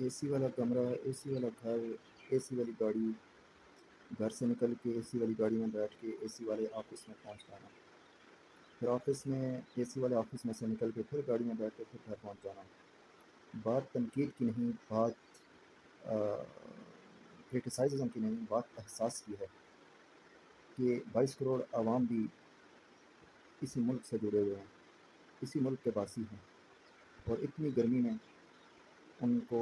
اے سی والا کمرہ، اے سی والا گھر، اے سی والی گاڑی، گھر سے نکل کے اے سی والی گاڑی میں بیٹھ کے اے سی والے آفس میں پہنچ جانا، پھر آفس میں اے سی والے آفس میں سے نکل کے پھر گاڑی میں بیٹھ کے پھر گھر پہنچ جانا۔ بات تنقید کی نہیں، بات کرٹیسائزم کی نہیں، بات احساس کی ہے کہ 22 کروڑ عوام بھی اسی ملک سے جڑے ہوئے ہیں، اسی ملک کے باسی ہیں، اور اتنی گرمی میں ان کو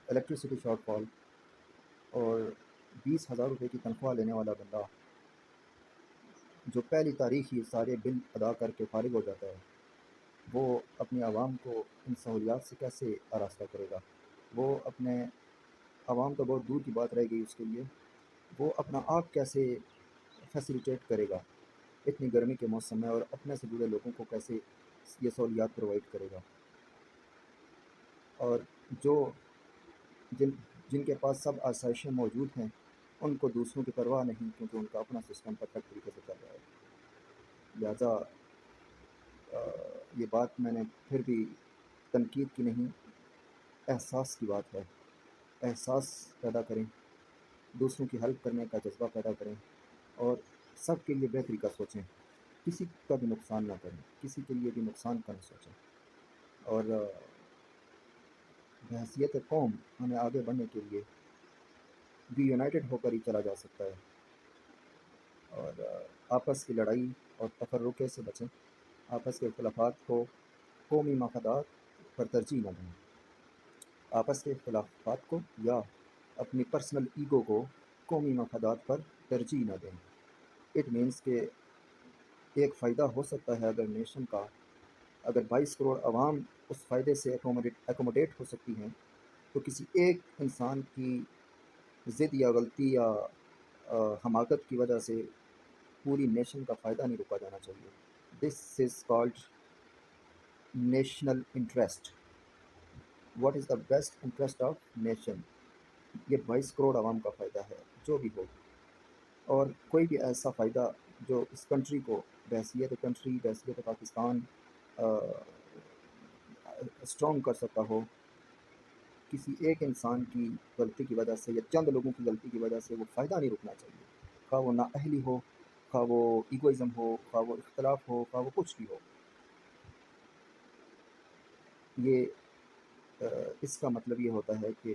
الیکٹریسٹی شارٹ فال اور 20,000 روپے کی تنخواہ لینے والا بندہ جو پہلی تاریخ ہی سارے بل ادا کر کے فارغ ہو جاتا ہے، وہ اپنی عوام کو ان سہولیات سے کیسے آراستہ کرے گا؟ وہ اپنے عوام تو بہت دور کی بات رہ گئی اس کے لیے، وہ اپنا آپ کیسے فیسیلیٹیٹ کرے گا اتنی گرمی کے موسم میں، اور اپنے سے جڑے لوگوں کو کیسے یہ سہولیات پرووائڈ کرے گا؟ اور جو جن کے پاس سب آسائشیں موجود ہیں ان کو دوسروں کی پرواہ نہیں، کیونکہ ان کا اپنا سسٹم پرفیکٹ طریقے سے چل رہا ہے۔ لہٰذا یہ بات میں نے پھر بھی تنقید کی نہیں، احساس کی بات ہے۔ احساس پیدا کریں، دوسروں کی ہیلپ کرنے کا جذبہ پیدا کریں، اور سب کے لیے بہتری کا سوچیں، کسی کا بھی نقصان نہ کریں، کسی کے لیے بھی نقصان کا نہ سوچیں۔ اور بحیثیت قوم ہمیں آگے بڑھنے کے لیے بھی یونائٹڈ ہو کر ہی چلا جا سکتا ہے، اور آپس کی لڑائی اور تفرقے سے بچیں، آپس کے اختلافات کو قومی مفادات پر ترجیح نہ دیں، آپس کے اختلافات کو یا اپنی پرسنل ایگو کو قومی مفادات پر ترجیح نہ دیں۔ اٹ مینس کہ ایک فائدہ ہو سکتا ہے اگر نیشن کا، اگر 22 کروڑ عوام اس فائدے سے ایکوموڈیٹ ہو سکتی ہیں، تو کسی ایک انسان کی ضد یا غلطی یا حماقت کی وجہ سے پوری نیشن کا فائدہ نہیں روکا جانا چاہیے۔ This is called national interest. What is the best interest of nation? یہ 22 کروڑ عوام کا فائدہ ہے، جو بھی ہو، اور کوئی بھی ایسا فائدہ جو اس کنٹری کو بحیثیت کنٹری، بحیثیت پاکستان اسٹرانگ کر سکتا ہو، کسی ایک انسان کی غلطی کی وجہ سے یا چند لوگوں کی غلطی کی وجہ سے وہ فائدہ نہیں رکنا چاہیے، خواہ وہ نااہلی ہو، خواہ وہ ایگوئزم ہو، خواہ وہ اختلاف ہو، خواہ وہ کچھ بھی ہو۔ یہ اس کا مطلب یہ ہوتا ہے کہ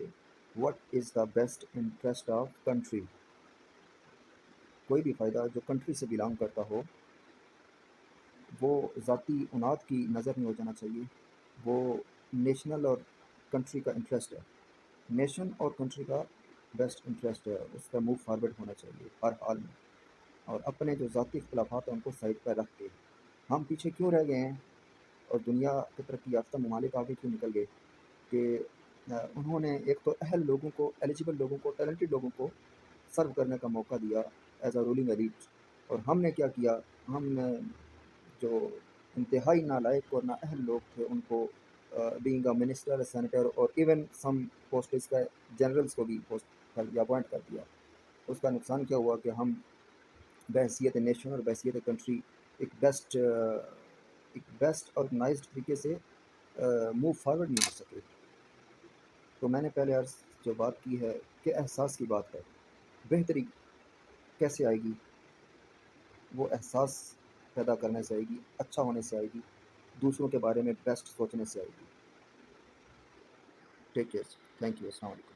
what is the best interest of country. کوئی بھی فائدہ جو کنٹری سے بلانگ کرتا ہو، وہ ذاتی اناد کی نظر نہیں ہو جانا چاہیے، وہ نیشنل اور کنٹری کا انٹرسٹ ہے، نیشن اور کنٹری کا بیسٹ انٹرسٹ ہے، اس کا موو فارورڈ ہونا چاہیے ہر حال میں، اور اپنے جو ذاتی اختلافات ہیں ان کو سائڈ پہ رکھ کے ہم پیچھے کیوں رہ گئے ہیں اور دنیا کے ترقی یافتہ ممالک آگے کیوں نکل گئے؟ کہ انہوں نے ایک تو اہل لوگوں کو، ایلیجیبل لوگوں کو، ٹیلنٹڈ لوگوں کو سرو کرنے کا موقع دیا ایز اے رولنگ ایلیٹ، اور ہم نے کیا کیا؟ ہم نے جو انتہائی نالائق اور نااہل لوگ تھے ان کو بینگ اے منسٹر، سینیٹر، اور ایون سم پوسٹ کا جنرلز کو بھی پوسٹ کر دیا، اپوائنٹ کر دیا۔ اس کا نقصان کیا ہوا کہ ہم بحیثیت نیشن اور بحیثیت کنٹری ایک بیسٹ آرگنائزڈ طریقے سے موو فارورڈ نہیں ہو سکے۔ تو میں نے پہلے عرض جو بات کی ہے کہ احساس کی بات ہے، بہتری کیسے آئے گی؟ وہ احساس پیدا کرنے سے آئے گی، اچھا ہونے سے آئے گی، دوسروں کے بارے میں بیسٹ سوچنے سے آئے گی۔ ٹیک کیئر، تھینک یو، السلام علیکم۔